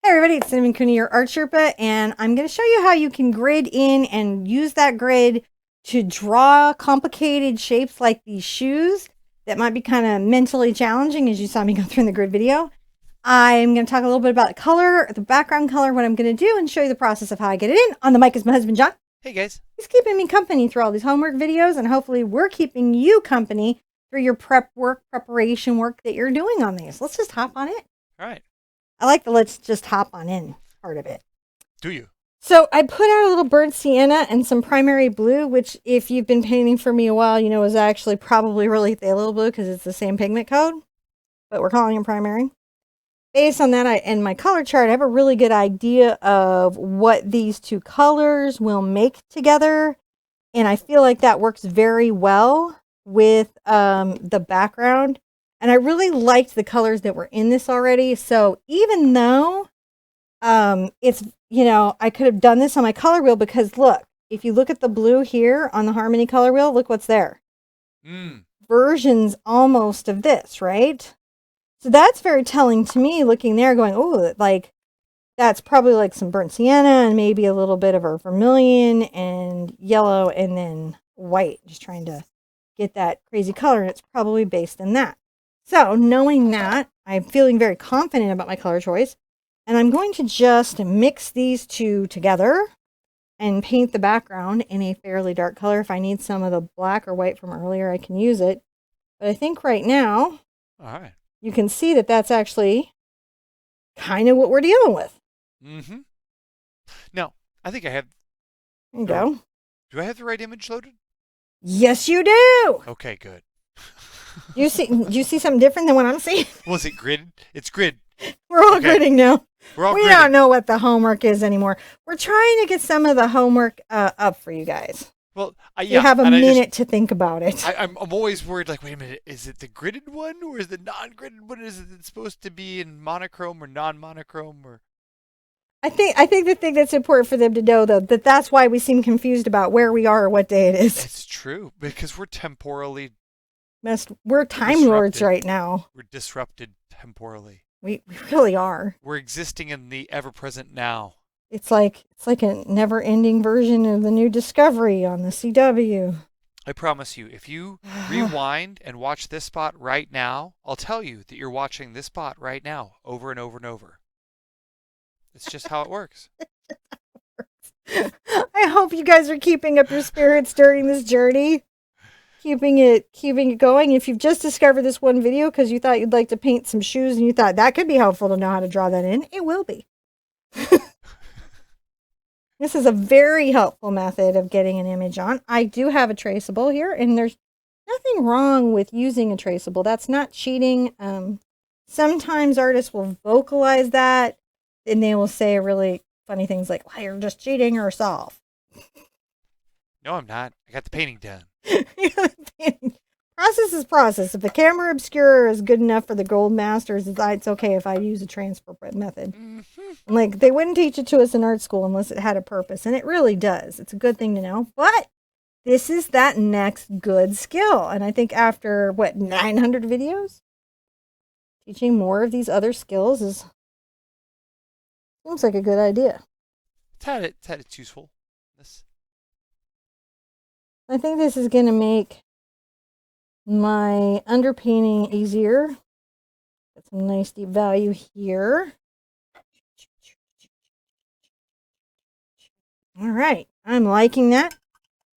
Hey everybody, it's Cinnamon Cooney, your art Sherpa, and I'm going to show you how you can grid in and use that grid to draw complicated shapes like these shoes that might be kind of mentally challenging as you saw me go through in the grid video. I'm going to talk a little bit about the color, the background color, what I'm going to do, and show you the process of how I get it in. On the mic is my husband, John. Hey guys. He's keeping me company through all these homework videos, and hopefully we're keeping you company through your preparation work that you're doing on these. Let's just hop on it. All right. I like the let's just hop on in part of it. Do you? So I put out a little burnt sienna and some primary blue, which if you've been painting for me a while, you know is actually probably really phthalo blue because it's the same pigment code, but we're calling it primary. Based on that, in my color chart, I have a really good idea of what these two colors will make together. And I feel like that works very well with the background. And I really liked the colors that were in this already. So even though it's, I could have done this on my color wheel because look, if you look at the blue here on the Harmony color wheel, look what's there. Versions almost of this, right? So that's very telling to me looking there going, oh, like that's probably like some burnt sienna and maybe a little bit of a vermilion and yellow and then white, just trying to get that crazy color. And it's probably based in that. So knowing that, I'm feeling very confident about my color choice, and I'm going to just mix these two together and paint the background in a fairly dark color. If I need some of the black or white from earlier, I can use it. But I think right now, all right, you can see that that's actually kind of what we're dealing with. Mm-hmm. Now, I think I have... There you go. Do I have the right image loaded? Yes, you do. Okay, good. Do you see something different than what I'm seeing? Was it grid? It's grid. We're all gridding now. We gridding. don't know what the homework is anymore. We're trying to get some of the homework up for you guys. Well, you have a minute to think about it. I'm always worried, like, wait a minute, is it the gridded one or is the non-gridded one? Is it supposed to be in monochrome or non-monochrome? Or I think the thing that's important for them to know, though, that's why we seem confused about where we are or what day it is. It's true, because we're temporally... We're time lords right now. We're disrupted temporally. We really are. We're existing in the ever-present now. It's like a never-ending version of the new Discovery on the CW. I promise you, if you rewind and watch this spot right now, I'll tell you that you're watching this spot right now over and over and over. It's just how it works. I hope you guys are keeping up your spirits during this journey. Keeping it going. If you've just discovered this one video because you thought you'd like to paint some shoes and you thought that could be helpful to know how to draw that in, it will be. This is a very helpful method of getting an image on. I do have a traceable here, and there's nothing wrong with using a traceable. That's not cheating. Sometimes artists will vocalize that, and they will say really funny things like, well, you're just cheating or solve. No, I'm not. I got the painting done. Process is process. If the camera obscure is good enough for the gold masters, it's okay if I use a transfer method. Mm-hmm. Like, they wouldn't teach it to us in art school unless it had a purpose, and it really does. It's a good thing to know. But this is that next good skill, and I think after 900 videos, teaching more of these other skills seems like a good idea. It's had its usefulness. I think this is going to make my underpainting easier. Got some nice deep value here. All right, I'm liking that.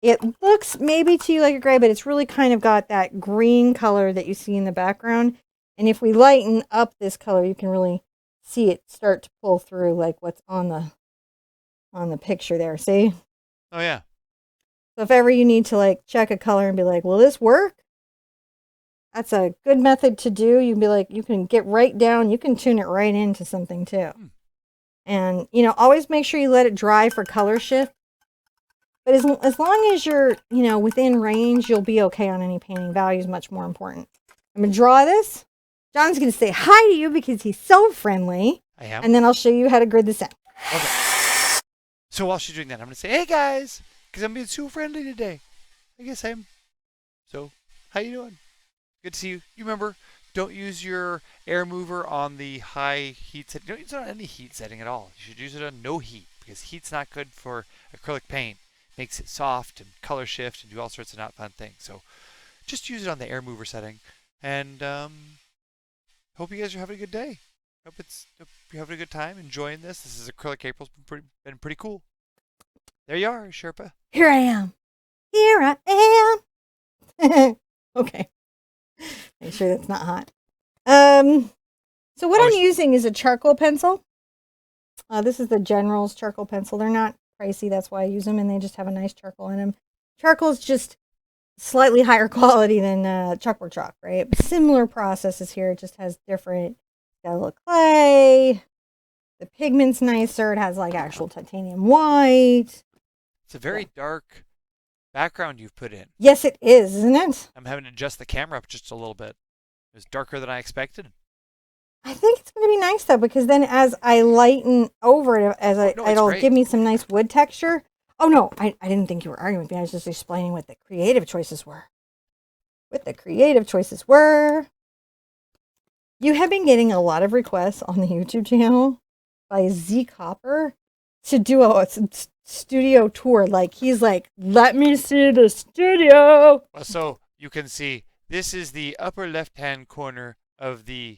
It looks maybe to you like a gray, but it's really kind of got that green color that you see in the background. And if we lighten up this color, you can really see it start to pull through like what's on the picture there. See? Oh yeah. So if ever you need to like check a color and be like, will this work? That's a good method to do. You can be like, you can get right down, you can tune it right into something too. And, always make sure you let it dry for color shift. But as long as you're, within range, you'll be okay on any painting. Value is much more important. I'm going to draw this. John's going to say hi to you because he's so friendly. I am. And then I'll show you how to grid this in. Okay. So while she's doing that, I'm going to say, hey guys, because I'm being so friendly today. I guess I am. So, how you doing? Good to see you. You remember Don't use your air mover on the high heat setting. Don't use it on any heat setting at all. You should use it on no heat because heat's not good for acrylic paint. It makes it soft and color shift and do all sorts of not fun things. So just use it on the air mover setting. And hope you guys are having a good day. Hope you're having a good time enjoying this. This is Acrylic April's been pretty cool. There you are, Sherpa. Here I am. Here I am. Okay. Make sure that's not hot. So what I'm using is a charcoal pencil. This is the General's charcoal pencil. They're not pricey. That's why I use them, and they just have a nice charcoal in them. Charcoal is just slightly higher quality than chalkboard chalk, right? But similar processes here. It just has different. Got a little clay. The pigment's nicer. It has like actual titanium white. It's a very dark background you've put in. Yes, it is, isn't it? I'm having to adjust the camera up just a little bit. It was darker than I expected. I think it's going to be nice though, because then as I lighten over it, it'll give me some nice wood texture. Oh no, I didn't think you were arguing with me. I was just explaining what the creative choices were. You have been getting a lot of requests on the YouTube channel by Z Copper to do a studio tour. Like, he's like, let me see the studio. So you can see this is the upper left-hand corner of the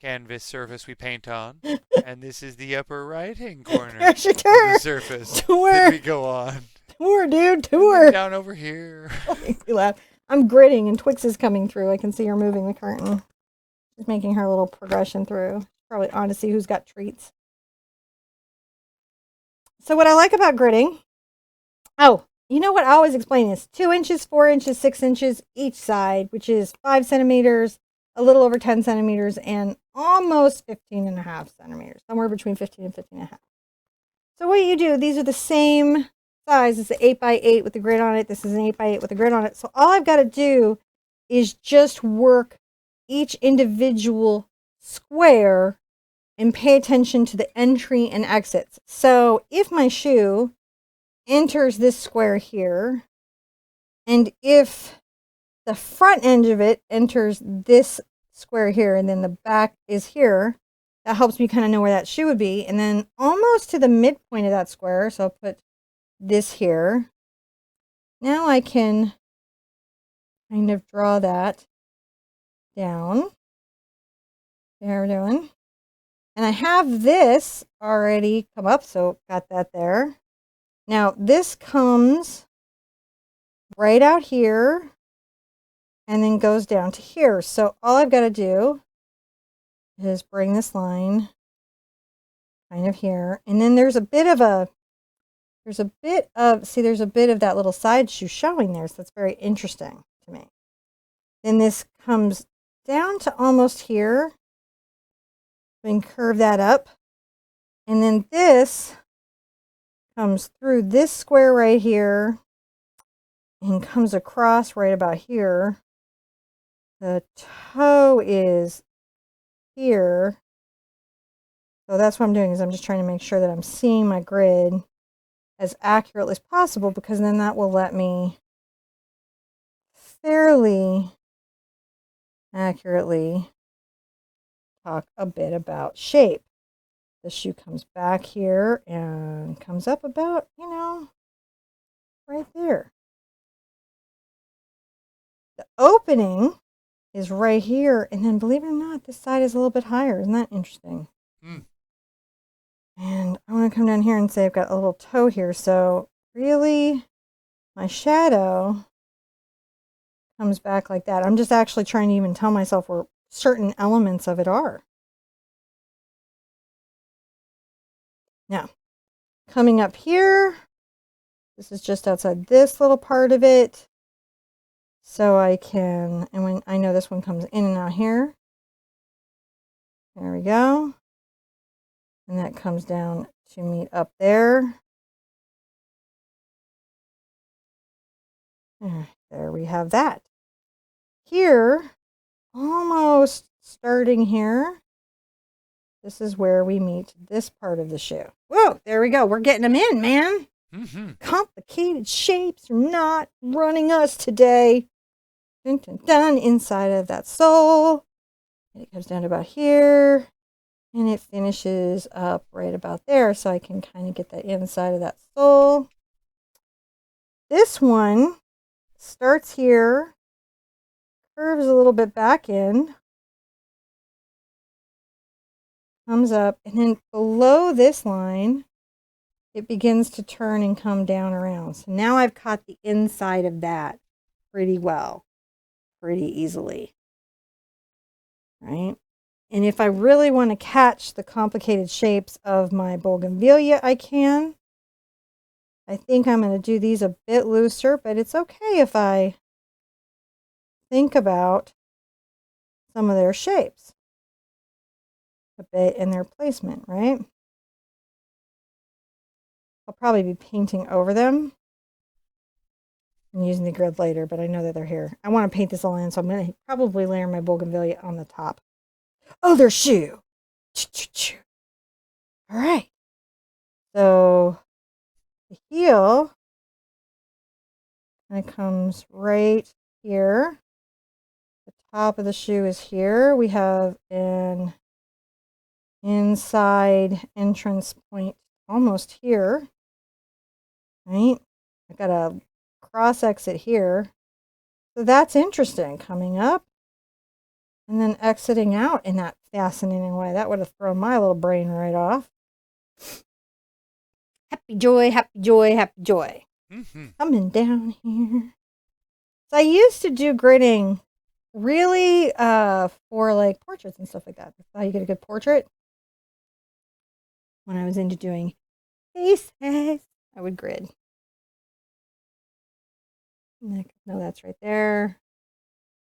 canvas surface we paint on, and this is the upper right-hand corner of the surface that we go on. Tour, dude, tour. Down over here. Don't make me laugh. I'm gritting, and Twix is coming through. I can see her moving the curtain. She's making her little progression through. She's probably on to see who's got treats. So what I like about gritting, you know what I always explain is 2 inches, 4 inches, 6 inches each side, which is 5 centimeters, a little over 10 centimeters, and almost 15.5 centimeters, somewhere between 15 and 15.5. So what you do, these are the same size. It's an 8x8 with the grid on it. This is an 8x8 with a grid on it. So all I've got to do is just work each individual square and pay attention to the entry and exits. So if my shoe enters this square here, and if the front end of it enters this square here, and then the back is here, that helps me kind of know where that shoe would be. And then almost to the midpoint of that square, so I'll put this here. Now I can kind of draw that down. There we're doing. And I have this already come up, so got that there. Now this comes right out here and then goes down to here. So all I've got to do is bring this line kind of here. And then there's a bit of that little side shoe showing there. So that's very interesting to me. Then this comes down to almost here. And curve that up. And then this comes through this square right here and comes across right about here. The toe is here. So that's what I'm doing, is I'm just trying to make sure that I'm seeing my grid as accurately as possible, because then that will let me fairly accurately talk a bit about shape. The shoe comes back here and comes up about, right there. The opening is right here, and then believe it or not, this side is a little bit higher. Isn't that interesting? And I want to come down here and say I've got a little toe here. So really, my shadow comes back like that. I'm just actually trying to even tell myself where certain elements of it are. Now, coming up here, this is just outside this little part of it. So I can, and when I know this one comes in and out here. There we go. And that comes down to meet up there. There we have that. Here, almost starting here, this is where we meet this part of the shoe. Whoa, there we go. We're getting them in, man. Complicated shapes are not running us today. Dun, dun, dun, inside of that sole. It comes down to about here, and it finishes up right about there, so I can kind of get the inside of that sole. This one starts here, curves a little bit back in, comes up, and then below this line, it begins to turn and come down around. So now I've caught the inside of that pretty well, pretty easily, right? And if I really want to catch the complicated shapes of my bougainvillea, I can. I think I'm going to do these a bit looser, but it's okay if I think about some of their shapes a bit in their placement, right? I'll probably be painting over them and using the grid later, but I know that they're here. I want to paint this all in, so I'm going to probably layer my bougainvillea on the top. Oh, their shoe. All right. So the heel kind of comes right here. The top of the shoe is here. We have an inside entrance point almost here, right? I got a cross exit here. So that's interesting, coming up and then exiting out in that fascinating way. That would have thrown my little brain right off. Happy joy, happy joy, happy joy. Coming down here. So I used to do gridding really for like portraits and stuff like that. That's how you get a good portrait. When I was into doing faces, I would grid. No, that's right there.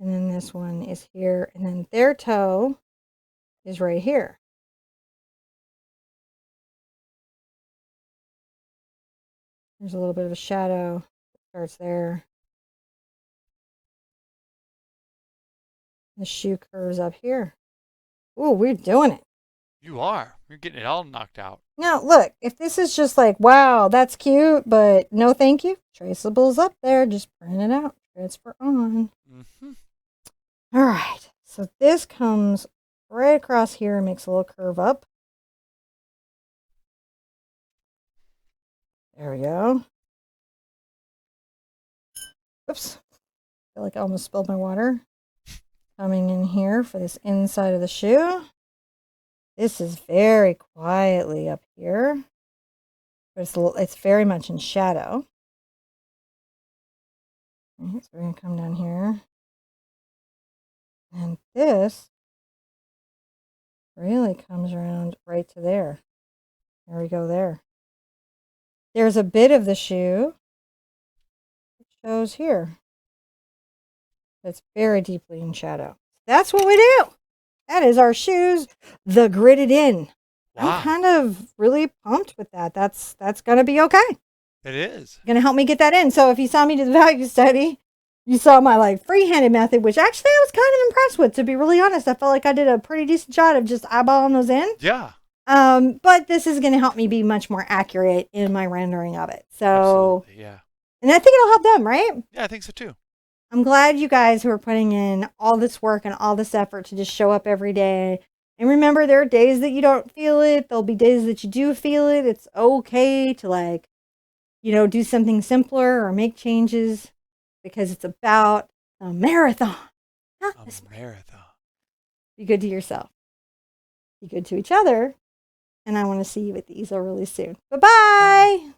And then this one is here. And then their toe is right here. There's a little bit of a shadow that starts there. The shoe curves up here. Ooh, we're doing it. You are. You're getting it all knocked out. Now, look, if this is just like, wow, that's cute, but no thank you, traceables up there. Just print it out. Transfer on. All right. So this comes right across here and makes a little curve up. There we go. Oops. I feel like I almost spilled my water. Coming in here for this inside of the shoe. This is very quietly up here. But it's very much in shadow. Right, so we're going to come down here. And this really comes around right to there. There we go there. There's a bit of the shoe that shows here. It's very deeply in shadow. That's what we do. That is our shoes, the gridded in. Wow. I'm kind of really pumped with that. That's going to be okay. It is. Going to help me get that in. So if you saw me do the value study, you saw my like free-handed method, which actually I was kind of impressed with, to be really honest. I felt like I did a pretty decent job of just eyeballing those in. Yeah. But this is going to help me be much more accurate in my rendering of it. So, absolutely, yeah. And I think it'll help them, right? Yeah, I think so too. I'm glad you guys who are putting in all this work and all this effort to just show up every day. And remember, there are days that you don't feel it. There'll be days that you do feel it. It's okay to, like, you know, do something simpler or make changes because it's about a marathon. Not a marathon. Be good to yourself. Be good to each other. And I want to see you at the easel really soon. Bye-bye.